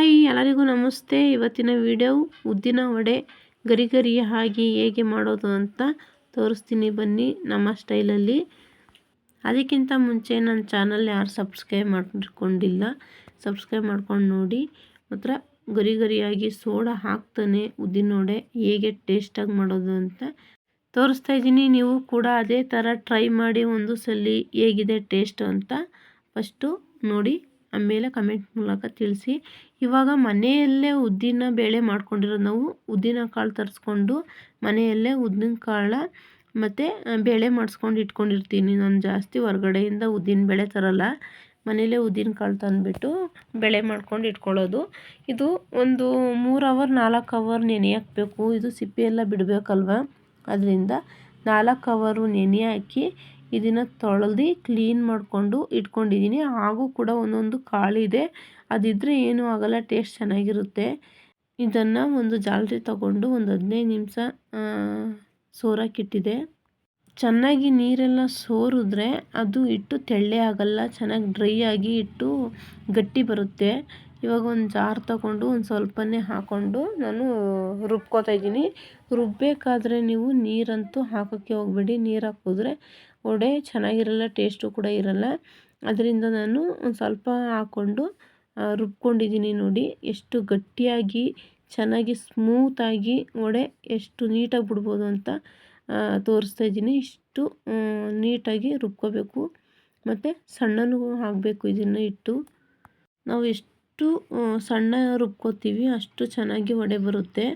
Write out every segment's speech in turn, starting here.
Hi ಎಲ್ಲರಿಗೂ ನಮಸ್ತೆ. ಇವತ್ತಿನ ವಿಡಿಯೋ ಉದ್ದಿನ ವಡೆ ಗರಿ ಗರಿಯಾಗಿ ಹೇಗೆ ಮಾಡೋದು ಅಂತ ತೋರಿಸ್ತೀನಿ ಬನ್ನಿ ನಮ್ಮ ಸ್ಟೈಲಲ್ಲಿ. ಅದಕ್ಕಿಂತ ಮುಂಚೆ ನನ್ನ ಚಾನಲ್ ಯಾರು ಸಬ್ಸ್ಕ್ರೈಬ್ ಮಾಡ್ಕೊಂಡಿಲ್ಲ ಸಬ್ಸ್ಕ್ರೈಬ್ ಮಾಡ್ಕೊಂಡು ನೋಡಿ. ಮಾತ್ರ ಗರಿ ಗರಿಯಾಗಿ ಸೋಡಾ ಹಾಕ್ತಾನೆ ಉದ್ದಿನ ವಡೆ ಹೇಗೆ ಟೇಸ್ಟಾಗಿ ಮಾಡೋದು ಅಂತ ತೋರಿಸ್ತಾ ಇದ್ದೀನಿ. ನೀವು ಕೂಡ ಅದೇ ಥರ ಟ್ರೈ ಮಾಡಿ ಒಂದು ಸಲ ಹೇಗಿದೆ ಟೇಸ್ಟ್ ಅಂತ ಫಸ್ಟು ನೋಡಿ, ಆಮೇಲೆ ಕಮೆಂಟ್ ಮೂಲಕ ತಿಳಿಸಿ. ಇವಾಗ ಮನೆಯಲ್ಲೇ ಉದ್ದಿನ ಬೇಳೆ ಮಾಡ್ಕೊಂಡಿರೋದು, ನಾವು ಉದ್ದಿನ ಕಾಳು ತರಿಸ್ಕೊಂಡು ಮನೆಯಲ್ಲೇ ಉದ್ದಿನ ಕಾಳು ಮತ್ತು ಬೇಳೆ ಮಾಡಿಸ್ಕೊಂಡು ಇಟ್ಕೊಂಡಿರ್ತೀನಿ. ನಾನು ಜಾಸ್ತಿ ಹೊರಗಡೆಯಿಂದ ಉದ್ದಿನ ಬೇಳೆ ತರಲ್ಲ, ಮನೆಯಲ್ಲೇ ಉದ್ದಿನ ಕಾಳು ತಂದುಬಿಟ್ಟು ಬೇಳೆ ಮಾಡ್ಕೊಂಡು ಇಟ್ಕೊಳ್ಳೋದು. ಇದು ಒಂದು 3 ಅವರ್ 4 ಅವರ್ ನೆನೆ ಹಾಕಬೇಕು. ಇದು ಸಿಪ್ಪೆ ಎಲ್ಲ ಬಿಡಬೇಕಲ್ವ, ಅದರಿಂದ 4 ಅವರು ನೆನೆ ಹಾಕಿ ಇದನ್ನು ತೊಳೆದು ಕ್ಲೀನ್ ಮಾಡಿಕೊಂಡು ಇಟ್ಕೊಂಡಿದ್ದೀನಿ. ಹಾಗೂ ಕೂಡ ಒಂದೊಂದು ಕಾಳಿದೆ, ಅದಿದ್ದರೆ ಏನೂ ಆಗೋಲ್ಲ, ಟೇಸ್ಟ್ ಚೆನ್ನಾಗಿರುತ್ತೆ. ಇದನ್ನು ಒಂದು ಜಾಲರಿ ತಗೊಂಡು ಒಂದು 15 ನಿಮಿಷ ಸೋರಕ್ಕಿಟ್ಟಿದೆ. ಚೆನ್ನಾಗಿ ನೀರೆಲ್ಲ ಸೋರಿದ್ರೆ ಅದು ಹಿಟ್ಟು ತೆಳ್ಳೆ ಆಗಲ್ಲ, ಚೆನ್ನಾಗಿ ಡ್ರೈ ಆಗಿ ಹಿಟ್ಟು ಗಟ್ಟಿ ಬರುತ್ತೆ. ಇವಾಗ ಒಂದು ಜಾರ್ ತಗೊಂಡು ಒಂದು ಸ್ವಲ್ಪನೇ ಹಾಕ್ಕೊಂಡು ನಾನು ರುಬ್ಕೋತಾ ಇದ್ದೀನಿ. ರುಬ್ಬಬೇಕಾದ್ರೆ ನೀವು ನೀರಂತೂ ಹಾಕೋಕ್ಕೆ ಹೋಗಬೇಡಿ, ನೀರು ಹಾಕಿದ್ರೆ ವಡೆ ಚೆನ್ನಾಗಿರಲ್ಲ, ಟೇಸ್ಟು ಕೂಡ ಇರಲ್ಲ. ಅದರಿಂದ ನಾನು ಒಂದು ಸ್ವಲ್ಪ ಹಾಕ್ಕೊಂಡು ರುಬ್ಕೊಂಡಿದ್ದೀನಿ. ನೋಡಿ ಎಷ್ಟು ಗಟ್ಟಿಯಾಗಿ ಚೆನ್ನಾಗಿ ಸ್ಮೂತಾಗಿ ವಡೆ ಎಷ್ಟು ನೀಟಾಗಿ ಬಿಡ್ಬೋದು ಅಂತ ತೋರಿಸ್ತಾ ಇದ್ದೀನಿ. ಇಷ್ಟು ನೀಟಾಗಿ ರುಬ್ಕೋಬೇಕು, ಮತ್ತು ಸಣ್ಣನೂ ಆಗಬೇಕು. ಇದನ್ನು ಇಟ್ಟು ನಾವು ಎಷ್ಟು ಸಣ್ಣ ರುಬ್ಕೋತೀವಿ ಅಷ್ಟು ಚೆನ್ನಾಗಿ ವಡೆ ಬರುತ್ತೆ.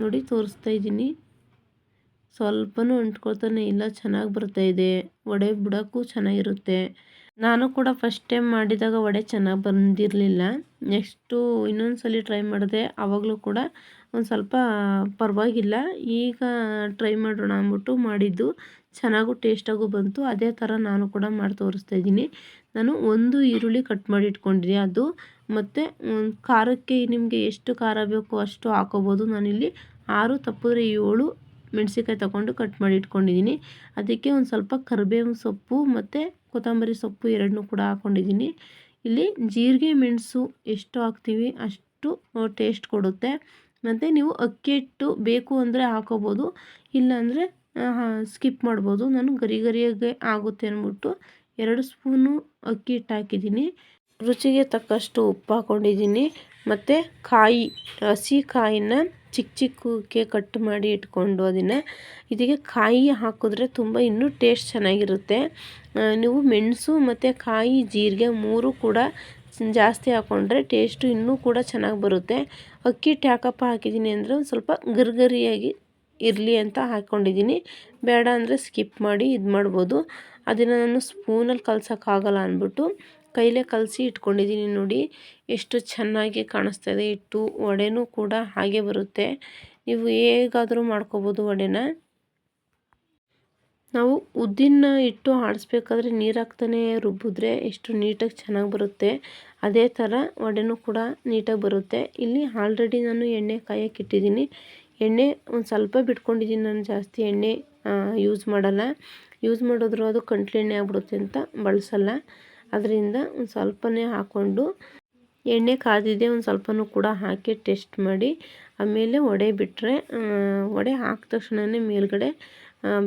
ನೋಡಿ ತೋರಿಸ್ತಾ ಇದ್ದೀನಿ, ಸ್ವಲ್ಪನೂ ಅಂಟ್ಕೊಳ್ತಾನೆ ಇಲ್ಲ, ಚೆನ್ನಾಗಿ ಬರ್ತಾಯಿದೆ. ವಡೆ ಬಿಡೋಕ್ಕೂ ಚೆನ್ನಾಗಿರುತ್ತೆ. ನಾನು ಕೂಡ ಫಸ್ಟ್ ಟೈಮ್ ಮಾಡಿದಾಗ ವಡೆ ಚೆನ್ನಾಗಿ ಬಂದಿರಲಿಲ್ಲ. ನೆಕ್ಸ್ಟು ಇನ್ನೊಂದು ಸಲ ಟ್ರೈ ಮಾಡಿದೆ, ಆವಾಗಲೂ ಕೂಡ ಒಂದು ಸ್ವಲ್ಪ ಪರವಾಗಿಲ್ಲ. ಈಗ ಟ್ರೈ ಮಾಡೋಣ ಅಂದ್ಬಿಟ್ಟು ಮಾಡಿದ್ದು, ಚೆನ್ನಾಗೂ ಟೇಸ್ಟಾಗೂ ಬಂತು. ಅದೇ ಥರ ನಾನು ಕೂಡ ಮಾಡಿ ತೋರಿಸ್ತಾ ಇದ್ದೀನಿ. ನಾನು ಒಂದು ಈರುಳ್ಳಿ ಕಟ್ ಮಾಡಿ ಇಟ್ಕೊಂಡಿದ್ದೆ, ಅದು ಮತ್ತು ಖಾರಕ್ಕೆ ನಿಮಗೆ ಎಷ್ಟು ಖಾರ ಬೇಕೋ ಅಷ್ಟು ಹಾಕೋಬೋದು. ನಾನಿಲ್ಲಿ 6 ತಪ್ಪಿದ್ರೆ 7 ಮೆಣಸಿನ್ಕಾಯಿ ತಗೊಂಡು ಕಟ್ ಮಾಡಿ ಇಟ್ಕೊಂಡಿದ್ದೀನಿ. ಅದಕ್ಕೆ ಒಂದು ಸ್ವಲ್ಪ ಕರಿಬೇವಿನ ಸೊಪ್ಪು ಮತ್ತು ಕೊತ್ತಂಬರಿ ಸೊಪ್ಪು ಎರಡನ್ನೂ ಕೂಡ ಹಾಕ್ಕೊಂಡಿದ್ದೀನಿ. ಇಲ್ಲಿ ಜೀರಿಗೆ ಮೆಣಸು ಎಷ್ಟು ಹಾಕ್ತೀವಿ ಅಷ್ಟು ಟೇಸ್ಟ್ ಕೊಡುತ್ತೆ. ಮತ್ತು ನೀವು ಅಕ್ಕಿ ಹಿಟ್ಟು ಬೇಕು ಅಂದರೆ ಹಾಕೋಬೋದು, ಇಲ್ಲಾಂದರೆ ಸ್ಕಿಪ್ ಮಾಡ್ಬೋದು. ನಾನು ಗರಿ ಗರಿಯಾಗೆ ಆಗುತ್ತೆ ಅಂದ್ಬಿಟ್ಟು 2 ಸ್ಪೂನು ಅಕ್ಕಿ ಹಿಟ್ಟು ಹಾಕಿದ್ದೀನಿ. ರುಚಿಗೆ ತಕ್ಕಷ್ಟು ಉಪ್ಪು ಹಾಕ್ಕೊಂಡಿದ್ದೀನಿ. ಮತ್ತು ಹಸಿ ಕಾಯಿನ ಚಿಕ್ಕ ಚಿಕ್ಕಕ್ಕೆ ಕಟ್ ಮಾಡಿ ಇಟ್ಕೊಂಡು ಅದನ್ನು ಇದಕ್ಕೆ ಕಾಯಿ ಹಾಕಿದ್ರೆ ತುಂಬ ಇನ್ನೂ ಟೇಸ್ಟ್ ಚೆನ್ನಾಗಿರುತ್ತೆ. ನೀವು ಮೆಣಸು ಮತ್ತು ಕಾಯಿ ಜೀರಿಗೆ 3 ಕೂಡ ಜಾಸ್ತಿ ಹಾಕ್ಕೊಂಡ್ರೆ ಟೇಸ್ಟು ಇನ್ನೂ ಕೂಡ ಚೆನ್ನಾಗಿ ಬರುತ್ತೆ. ಅಕ್ಕಿ ಹಿಟ್ಟು ಯಾಕಪ್ಪ ಹಾಕಿದ್ದೀನಿ ಅಂದರೆ ಒಂದು ಸ್ವಲ್ಪ ಗರಿಗರಿಯಾಗಿ ಇರಲಿ ಅಂತ ಹಾಕ್ಕೊಂಡಿದ್ದೀನಿ. ಬೇಡ ಅಂದರೆ ಸ್ಕಿಪ್ ಮಾಡಿ ಇದು ಮಾಡ್ಬೋದು. ಅದನ್ನು ನಾನು ಸ್ಪೂನಲ್ಲಿ ಕಲಸೋಕ್ಕಾಗಲ್ಲ ಅಂದ್ಬಿಟ್ಟು ಕೈಲೇ ಕಲಸಿ ಇಟ್ಕೊಂಡಿದ್ದೀನಿ. ನೋಡಿ ಎಷ್ಟು ಚೆನ್ನಾಗಿ ಕಾಣಿಸ್ತಾ ಇದೆ ಹಿಟ್ಟು. ವಡೆನೂ ಕೂಡ ಹಾಗೆ ಬರುತ್ತೆ. ನೀವು ಹೇಗಾದರೂ ಮಾಡ್ಕೋಬೋದು ವಡೆನ. ನಾವು ಉದ್ದಿನ ಹಿಟ್ಟು ಆಡಿಸ್ಬೇಕಾದ್ರೆ ನೀರು ಹಾಕ್ತಾನೆ ರುಬ್ಬಿದ್ರೆ ಎಷ್ಟು ನೀಟಾಗಿ ಚೆನ್ನಾಗಿ ಬರುತ್ತೆ. ಅದೇ ಥರ ವಡೆನೂ ಕೂಡ ನೀಟಾಗಿ ಬರುತ್ತೆ. ಇಲ್ಲಿ ಆಲ್ರೆಡಿ ನಾನು ಎಣ್ಣೆ ಕಾಯಕ್ಕೆ ಇಟ್ಟಿದ್ದೀನಿ. ಎಣ್ಣೆ ಒಂದು ಸ್ವಲ್ಪ ಬಿಟ್ಕೊಂಡಿದ್ದೀನಿ, ನಾನು ಜಾಸ್ತಿ ಎಣ್ಣೆ ಯೂಸ್ ಮಾಡಲ್ಲ. ಯೂಸ್ ಮಾಡಿದ್ರು ಅದು ಕಂಟ್ಲು ಎಣ್ಣೆ ಆಗ್ಬಿಡುತ್ತೆ ಅಂತ ಬಳಸಲ್ಲ. ಅದರಿಂದ ಒಂದು ಸ್ವಲ್ಪನೇ ಹಾಕ್ಕೊಂಡು ಎಣ್ಣೆ ಕಾದಿದೆ ಒಂದು ಸ್ವಲ್ಪನೂ ಕೂಡ ಹಾಕಿ ಟೆಸ್ಟ್ ಮಾಡಿ ಆಮೇಲೆ ವಡೆ ಬಿಟ್ಟರೆ ವಡೆ ಹಾಕಿದ ತಕ್ಷಣವೇ ಮೇಲ್ಗಡೆ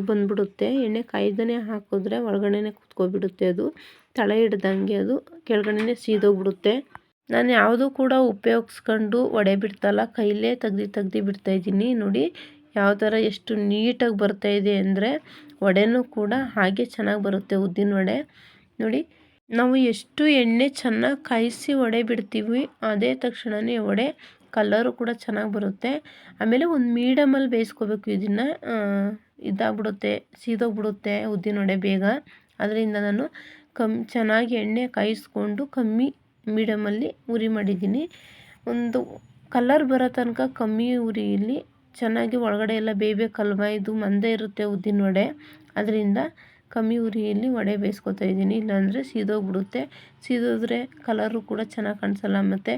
ಬಂದ್ಬಿಡುತ್ತೆ. ಎಣ್ಣೆ ಕಾಯ್ದೇ ಹಾಕಿದ್ರೆ ಒಳಗಡೆನೇ ಕುತ್ಕೊಬಿಡುತ್ತೆ, ಅದು ತಳ ಹಿಡ್ದಂಗೆ ಅದು ಕೆಳಗಡೆನೇ ಸೀದೋಗ್ಬಿಡುತ್ತೆ. ನಾನು ಯಾವುದೂ ಕೂಡ ಉಪಯೋಗಿಸ್ಕೊಂಡು ವಡೆ ಬಿಡ್ತಲ್ಲ, ಕೈಲೇ ತೆಗ್ದು ಬಿಡ್ತಾಯಿದ್ದೀನಿ. ನೋಡಿ ಯಾವ ಥರ ಎಷ್ಟು ನೀಟಾಗಿ ಬರ್ತಾಯಿದೆ ಅಂದರೆ ವಡೆನೂ ಕೂಡ ಹಾಗೆ ಚೆನ್ನಾಗಿ ಬರುತ್ತೆ ಉದ್ದಿನ ವಡೆ. ನೋಡಿ ನಾವು ಎಷ್ಟು ಎಣ್ಣೆ ಚೆನ್ನಾಗಿ ಕಾಯಿಸಿ ವಡೆ ಬಿಡ್ತೀವಿ ಅದೇ ತಕ್ಷಣವೇ ವಡೆ ಕಲರು ಕೂಡ ಚೆನ್ನಾಗಿ ಬರುತ್ತೆ. ಆಮೇಲೆ ಒಂದು ಮೀಡಿಯಮಲ್ಲಿ ಬೇಯಿಸ್ಕೋಬೇಕು. ಇದನ್ನು ಇದಾಗ್ಬಿಡುತ್ತೆ, ಸೀದೋಗ್ಬಿಡುತ್ತೆ ಉದ್ದಿನ ವಡೆ ಬೇಗ. ಅದರಿಂದ ನಾನು ಚೆನ್ನಾಗಿ ಎಣ್ಣೆ ಕಾಯಿಸ್ಕೊಂಡು ಕಮ್ಮಿ ಮೀಡಿಯಮಲ್ಲಿ ಉರಿ ಮಾಡಿದ್ದೀನಿ. ಒಂದು ಕಲರ್ ಬರೋ ತನಕ ಕಮ್ಮಿ ಉರಿಯಲ್ಲಿ ಚೆನ್ನಾಗಿ ಒಳಗಡೆ ಎಲ್ಲ ಬೇಯಬೇಕಲ್ವ, ಇದು ಮಂದೆ ಇರುತ್ತೆ ಉದ್ದಿನ ವಡೆ. ಅದರಿಂದ ಕಮ್ಮಿ ಉರಿಯಲ್ಲಿ ವಡೆ ಬೇಯಿಸ್ಕೊತಾ ಇದ್ದೀನಿ, ಇಲ್ಲಾಂದರೆ ಸೀದೋಗ್ಬಿಡುತ್ತೆ. ಸೀದೋದ್ರೆ ಕಲರು ಕೂಡ ಚೆನ್ನಾಗಿ ಕಾಣಿಸಲ್ಲ, ಮತ್ತು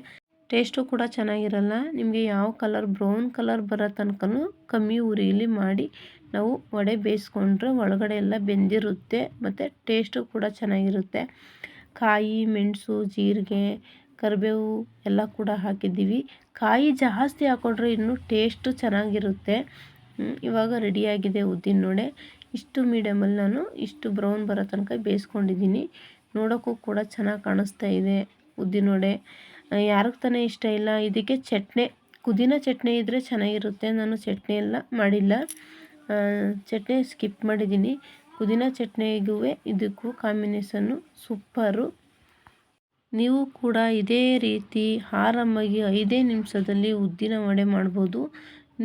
ಟೇಸ್ಟು ಕೂಡ ಚೆನ್ನಾಗಿರಲ್ಲ. ನಿಮಗೆ ಯಾವ ಕಲರ್ ಬ್ರೌನ್ ಕಲರ್ ಬರೋ ತನಕನೂ ಕಮ್ಮಿ ಉರಿಯಲ್ಲಿ ಮಾಡಿ ನಾವು ವಡೆ ಬೇಯಿಸ್ಕೊಂಡ್ರೆ ಒಳಗಡೆ ಎಲ್ಲ ಬೆಂದಿರುತ್ತೆ, ಮತ್ತು ಟೇಸ್ಟು ಕೂಡ ಚೆನ್ನಾಗಿರುತ್ತೆ. ಕಾಯಿ ಮೆಣಸು ಜೀರಿಗೆ ಕರಿಬೇವು ಎಲ್ಲ ಕೂಡ ಹಾಕಿದ್ದೀವಿ. ಕಾಯಿ ಜಾಸ್ತಿ ಹಾಕ್ಕೊಂಡ್ರೆ ಇನ್ನೂ ಟೇಸ್ಟು ಚೆನ್ನಾಗಿರುತ್ತೆ. ಇವಾಗ ರೆಡಿಯಾಗಿದೆ ಉದ್ದಿನವಡೆ. ಇಷ್ಟು ಮೀಡಿಯಮಲ್ಲಿ ನಾನು ಇಷ್ಟು ಬ್ರೌನ್ ಬರೋ ತನಕ ಬೇಯಿಸ್ಕೊಂಡಿದ್ದೀನಿ. ನೋಡೋಕ್ಕೂ ಕೂಡ ಚೆನ್ನಾಗಿ ಕಾಣಿಸ್ತಾ ಇದೆ ಉದ್ದಿನವಡೆ. ಯಾರಿಗೆ ತಾನೇ ಇಷ್ಟ ಇಲ್ಲ. ಇದಕ್ಕೆ ಚಟ್ನಿ, ಪುದೀನ ಚಟ್ನಿ ಇದ್ದರೆ ಚೆನ್ನಾಗಿರುತ್ತೆ. ನಾನು ಚಟ್ನಿ ಎಲ್ಲ ಮಾಡಿಲ್ಲ, ಚಟ್ನಿ ಸ್ಕಿಪ್ ಮಾಡಿದ್ದೀನಿ. ಪುದೀನ ಚಟ್ನಿಗೂ ಇದಕ್ಕೂ ಕಾಂಬಿನೇಷನ್ನು ಸೂಪರು. ನೀವು ಕೂಡ ಇದೇ ರೀತಿ ಆರಾಮಾಗಿ 5 ನಿಮಿಷದಲ್ಲಿ ಉದ್ದಿನ ವಡೆ ಮಾಡ್ಬೋದು.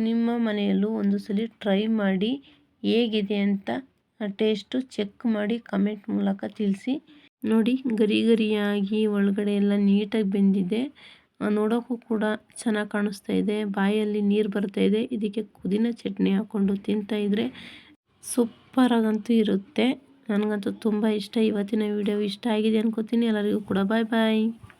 ನಿಮ್ಮ ಮನೆಯಲ್ಲೂ ಒಂದು ಸಲ ಟ್ರೈ ಮಾಡಿ ಹೇಗಿದೆ ಅಂತ ಟೇಸ್ಟು ಚೆಕ್ ಮಾಡಿ ಕಮೆಂಟ್ ಮೂಲಕ ತಿಳಿಸಿ. ನೋಡಿ, ಗರಿ ಗರಿಯಾಗಿ ಒಳಗಡೆ ಎಲ್ಲ ನೀಟಾಗಿ ಬೆಂದಿದೆ. ನೋಡೋಕ್ಕೂ ಕೂಡ ಚೆನ್ನಾಗಿ ಕಾಣಿಸ್ತಾ ಇದೆ. ಬಾಯಲ್ಲಿ ನೀರು ಬರ್ತಾ ಇದೆ. ಇದಕ್ಕೆ ಪುದೀನ ಚಟ್ನಿ ಹಾಕ್ಕೊಂಡು ತಿಂತಾಯಿದ್ರೆ ಸೂಪರಾಗಂತೂ ಇರುತ್ತೆ. ನನಗಂತೂ ತುಂಬ ಇಷ್ಟ. ಇವತ್ತಿನ ವಿಡಿಯೋ ಇಷ್ಟ ಆಗಿದೆ ಅನ್ಕೋತೀನಿ. ಎಲ್ಲರಿಗೂ ಕೂಡ ಬಾಯ್ ಬಾಯ್.